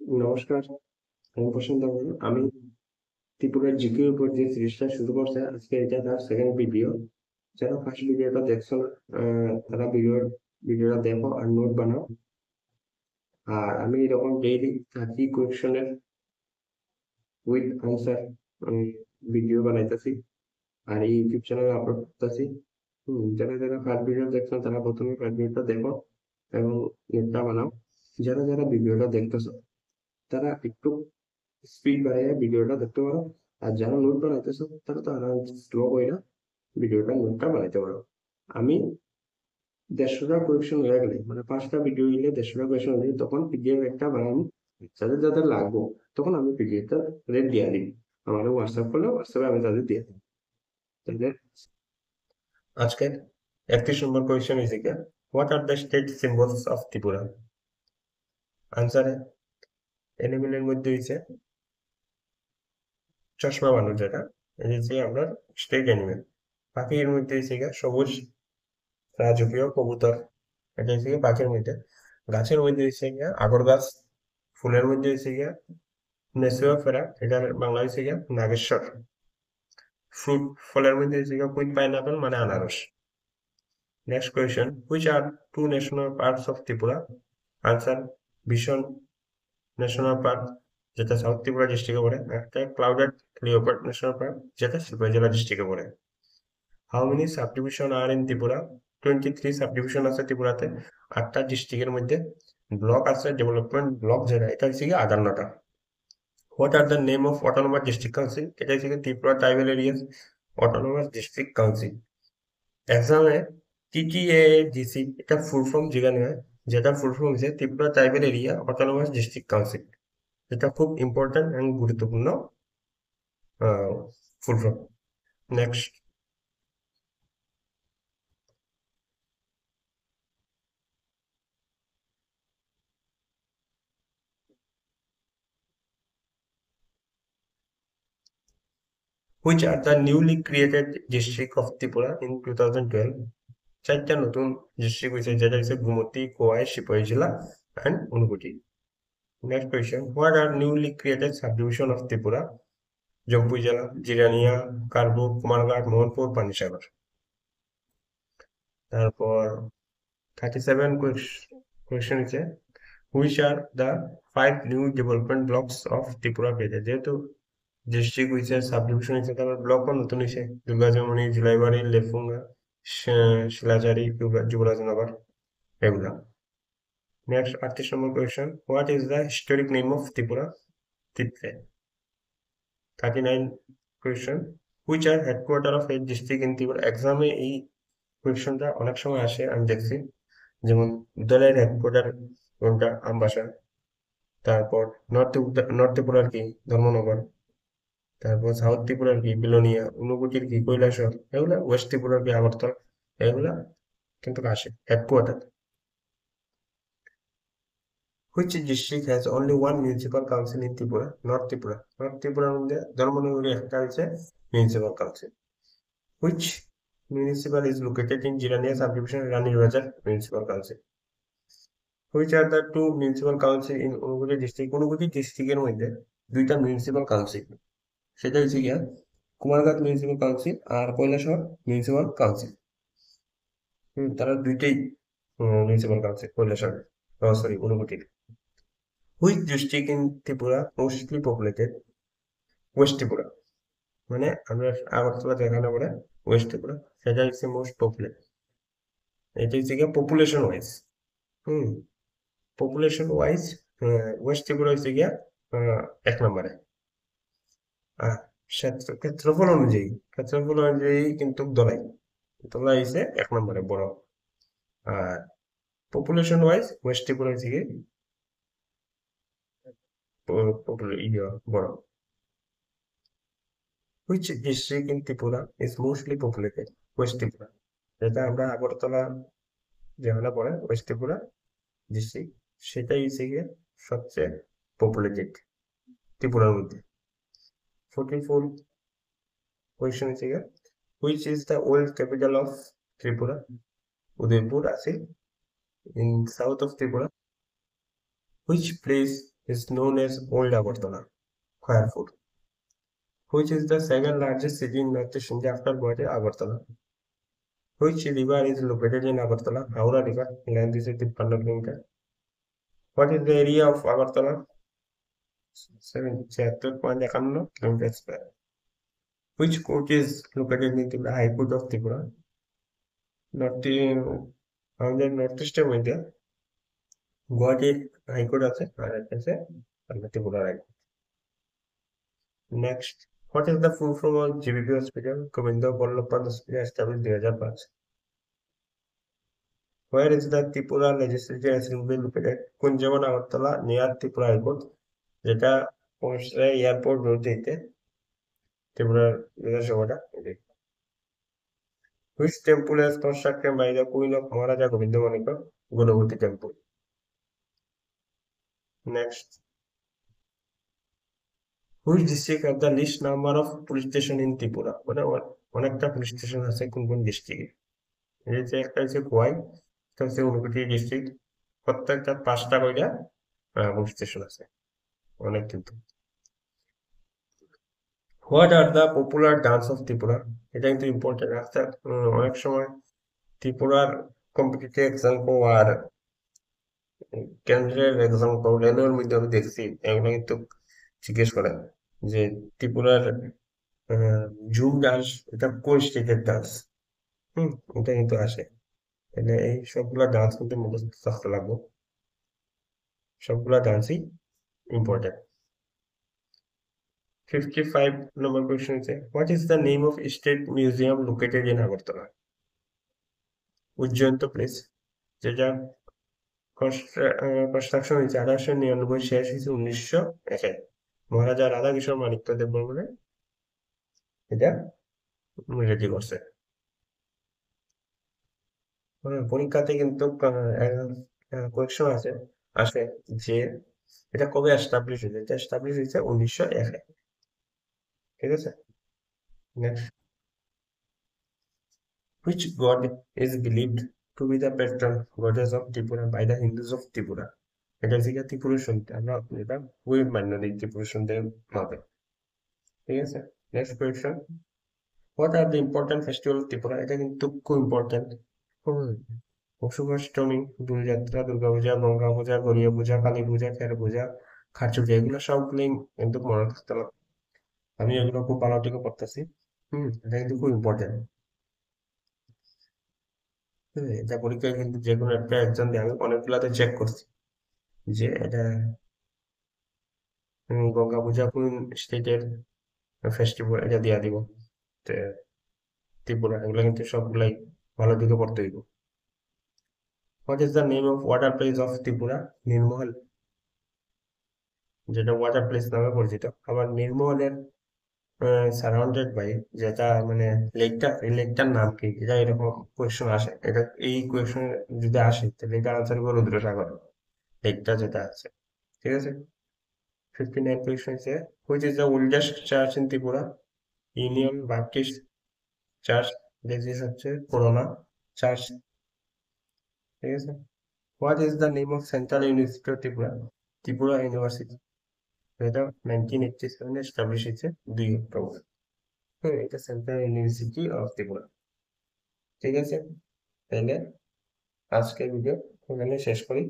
নমস্কার, আমি প্রশান্ত বড়ুয়া। আমি ত্রিপুরার জিকের উপর যে সিরিজটা শুরু করছে, আজকে এটা তার সেকেন্ড ভিডিও। যারা ফার্স্ট ভিডিওটা দেখছো না, তারা ভিডিওটা দেখো আর নোট বানাও। আর আমি এরকম ডেইলি 30 কোয়েশ্চেনের উইথ আনসার ভিডিও বানাইতেছি আর এই ইউটিউব চ্যানেলে আপলোড করতেছি। যারা যারা ফার্স্ট ভিডিও দেখছো তারা প্রথমে ফার্স্ট ভিডিওটা দেখো এবং নোটটা বানাও। যারা যারা ভিডিওটা দেখতেছো তারা একটু স্পিড বাড়াইয়া ভিডিওটা দেখতে পারো। আর যারা নোট বানাইতেছো তারা তো আরাম স্লো কইরা নোটটা বানাইতে পারো। আমি 150টা কোয়েকশন হয়ে গেলে, মানে 5টা ভিডিও নিলে 150টা কোয়েকশন হলে তখন পিডিএফ একটা বানাবো। যাদের যাদের লাগবো তখন আমি পিডিএফটা রেড দিয়ে দিই। আমাদের হোয়াটসঅ্যাপ করলে হোয়াটসঅ্যাপে আমি তাদের দিয়ে দিই। তাদের আজকের 31 নম্বর কোয়েশ্চন হয়েছে কি, what are the state symbols of Tripura? আনসারে এনিমেলের মধ্যে হয়েছে চশমা মানুষ, যেটা এই যে আমরা স্টেট অ্যানিমেল। পাখির মধ্যে হয়েছে গিয়া সবুজ রাজকীয় কবুতর, এটা হচ্ছে গিয়ে পাখির মধ্যে। গাছের মধ্যে হচ্ছে গিয়া আগর গাছ। ফুলের মধ্যে হচ্ছে গিয়া নেসুয়া ফেরা, এটার বাংলা হচ্ছে গিয়া নাগেশ্বর। ফ্রুট, ফলের মধ্যে হচ্ছে গিয়া কুইন পাইনাপেল মানে আনারস। Next question, which are two national parks of Tripura? Answer bison national park, যেটা সাউথ ত্রিপুরা ডিস্ট্রিক্টে পড়ে, একটা ক্লাউডেড লিওপার্ড ন্যাশনাল পার্ক, যেটা শিলচর জেলা ডিস্ট্রিক্টে পড়ে। How many subdivision are in Tripura? 23 subdivision আছে ত্রিপুরাতে, 8টা ডিস্ট্রিক্টের মধ্যে। ব্লক আছে, ডেভেলপমেন্ট ব্লক যেটা, এটা হচ্ছে কি 58টা। What are the name of autonomous district council? এটা হচ্ছে কি Tripura tribal areas autonomous district council. এক্সামে TTADC এটা ফুল ফর্ম জিজ্ঞাসা হয়, যেটা ফুল ফর্ম হচ্ছে Tripura tribal area autonomous district council. এটা খুব ইম্পর্টেন্ট এবং গুরুত্বপূর্ণ full form. Next, which are the newly created district of Tripura in 2012? 4টা নতুন ডিস্ট্রিক্ট হয়েছে, যেটা হচ্ছে গুমতি, কোয়াই, সিপাহী জেলা and Unakoti. Next question, what are newly created subdivision of Tripura? Jampui জেলা, জিরানিয়া, কার্বুক, কুমারঘাট, মোহনপুর, পানিসাগর। তারপর 37 কোয়েশ্চেন হচ্ছে, which are the 5 new development blocks of Tripura created? যেহেতু ডিস্ট্রিক্ট হয়েছে, সাবডিভিশন হয়েছে, তারপর ব্লকও নতুন হয়েছে, দুর্গাজমনি, জুলাইবাড়ি, লেফুঙ্গা, শিলাচারি, যুবরাজনগর, এগুলা। নেক্সট 38 নম্বর question, what is the historic name of Tripura? Tipra. 39 question, which are headquarter of a district in Tripura? এক্সামে এই কোয়েশ্চনটা অনেক সময় আসে, আমি দেখছি। যেমন বিদ্যালয়ের হেডকোয়ার্টার কোনটা? আমবাসা। তারপর নর্থ ত্রিপুরার কি? ধর্মনগর। তারপর সাউথ ত্রিপুরার কি? বিলোনিয়া। ঊনকোটির কি? কৈলাসহর। এগুলা ওয়েস্ট ত্রিপুরার কি? আগরতলা। এগুলা কিন্তু আসে headquarter. Which district has only one municipal council in Tripura? North Tripura. North ত্রিপুরার মধ্যে ধর্মনগরে একটা হচ্ছে municipal council. Which municipal is located in Jirania subdivision, Ranir Bazar municipal council. Which are the two municipal council in Unakoti district? Unakoti ডিস্ট্রিক্টের মধ্যে দুইটা মিউনিসিপাল কাউন্সিল, সেটা হচ্ছে গিয়া কুমারঘাট মিউনিসিপাল কাউন্সিল আর কৈলাসহর মিউনিসিপাল কাউন্সিল। তারা দুইটাই মিউনিসিপাল কাউন্সিল কৈলাসহর, সরি ঊনকোটির। Which district in Tripura mostly populated? West Tripura, মানে আমরা আগরতলা যেখানে পড়ে ওয়েস্ট ত্রিপুরা, সেটা হচ্ছে মোস্ট পপুলেটেড। এটা হচ্ছে গিয়ে পপুলেশন ওয়াইজ। হুম পপুলেশন ওয়াইজ ওয়েস্ট ত্রিপুরা হচ্ছে গিয়া 1 নম্বরে। আর ক্ষেত্রফল অনুযায়ী কিন্তু দলাই হচ্ছে 1 নম্বরে বড়। আর পপুলেশন ওয়াইজ ওয়েস্ট ত্রিপুরা হচ্ছে গিয়ে বড়। Which district in Tripura is mostly populated? West Tripura, যেটা আমরা আগরতলা যেখানে পড়ে ওয়েস্ট ত্রিপুরা ডিস্ট্রিক্ট, সেটাই হচ্ছে গিয়ে সবচেয়ে পপুলেটেড ত্রিপুরার মধ্যে। 44 কোয়েশ্চেন হচ্ছে গিয়ে, which is the old capital of Tripura? Udaipur আছে in south of Tripura. Which place is known as Old Agartala, Kharagpur, which is the second largest city in Northeast India after Guwahati, Agartala. Which river is located in Agartala? Haura River, length is 53 kilometers. What is the area of Agartala? 76.51 kilometers square. Which court is located in Tripura? High Court of Tripura. North, আমাদের north ইস্টের মধ্যে Guwahati high court আছে আর একটা আছে ত্রিপুরার high court. Next, what is the full form of GBP hospital? Govind Ballabh Pant hospital, establish 2005। Where is the Tripura legislative assembly located? Kunjaban Agartala, near Tripura high court, যেটা airport রোডে ত্রিপুরার বিধানসভাটা। Which temple is constructed by the Queen of Maharaja Govinda Manika? Gunavati Temple. Next. Which district have the least number of police station in Tripura? মানে অনেকটা police station আছে কোন কোন ডিস্ট্রিক্টে? এই যে একটা হচ্ছে গোয়াই, একটা হচ্ছে ঊনকোটি ডিস্ট্রিক্ট, প্রত্যেকটা 5টা কইরা পুলিশ স্টেশন আছে, অনেক কিন্তু। What are the popular dance of Tripura? এটা কিন্তু ইম্পর্টেন্ট। আজকে অনেক সময় ত্রিপুরার কম্পিটিটিভ এক্সাম আর কেন্দ্রের এক্সাম রেলওয়ের মধ্যে আমি দেখছি এগুলো কিন্তু জিজ্ঞেস করেন যে ত্রিপুরার ঝুম ডান্স এটা কোন স্টেটের ডান্স। এটা কিন্তু আসে, তাহলে এই সবগুলা ডান্স কিন্তু মুখস্থ থাকতে লাগবে, সবগুলা ডান্সই ইম্পর্টেন্ট। 55 নম্বর কোয়েশ্চন হচ্ছে, what is the name of state museum located in Agartala? Ujjayanta place, যেটা কনস্ট্রাকশন হয়েছে 1899, শেষ হয়েছে 1901। মহারাজা রাধাকিশোর মাণিক্য দেববর্মনে এটা রেডি করছে। পরীক্ষাতে কিন্তু কোয়েশ্চন আসে যে এটা কবে এস্টাবলিশ হয়েছে? এটা এস্টাবলিশ হয়েছে 1901। ঠিক আছে, next. Which god is believed to be the patron goddess of Tripura by the Hindus of Tripura? এটা হচ্ছে ত্রিপুরা শুনতে আমরা এটা খুবই মান্য দিই ত্রিপুরা শুনতে মাপে। ঠিক আছে, next question, what are the important festival of Tripura? এটা কিন্তু খুব ইম্পর্টেন্ট। অষ্টমী, দোলযাত্রা, দুর্গাপূজা, গঙ্গা পূজা, গড়িয়া পূজা, কালী পূজা, খের পূজা, খারচুটি, এগুলো সবগুলোই কিন্তু মনে থাকতে হবে। আমি এগুলো খুব ভালো থেকে পড়তেছি। এটা কিন্তু খুব ইম্পর্টেন্ট। এটা পরীক্ষায় কিন্তু যে কোনো একটা এক্সাম দিয়ে আমি অনেকগুলাতে চেক করছি যে এটা গঙ্গা পূজা কোন স্টেটের ফেস্টিভ্যাল, এটা দিয়া দিব ত্রিপুরা, এগুলো কিন্তু সবগুলাই ভালো দিকে পড়তে হইব। What is the name of water place of Tripura? Neermahal, যেটা ওয়াটার প্লেস নামে পরিচিত। আবার নির্মহলের সারাউন্ডেড বাই যেটা মানে লেকটা, এই লেকটার নাম কি? এটা এরকম কোয়েশ্চন আসে, এটা এই কোয়েশ্চন যদি আসে তাহলে এটার আনসার হবে রুদ্রসাগর, লেকটা যেটা আছে। ঠিক আছে, 59 কোয়েশ্চন আছে, which is the oldest church in Tripura? Union Baptist church, যেটি হচ্ছে করোনা চার্চ। ঠিক আছে, what is the name of central university of Tripura? Tripura university, এটা 1987 এস্টাবলিশ হয়েছে 2 অক্টোবর। এটা সেন্ট্রাল ইউনিভার্সিটি অফ ত্রিপুরা। ঠিক আছে, তাহলে আজকের ভিডিও এখানে শেষ করি।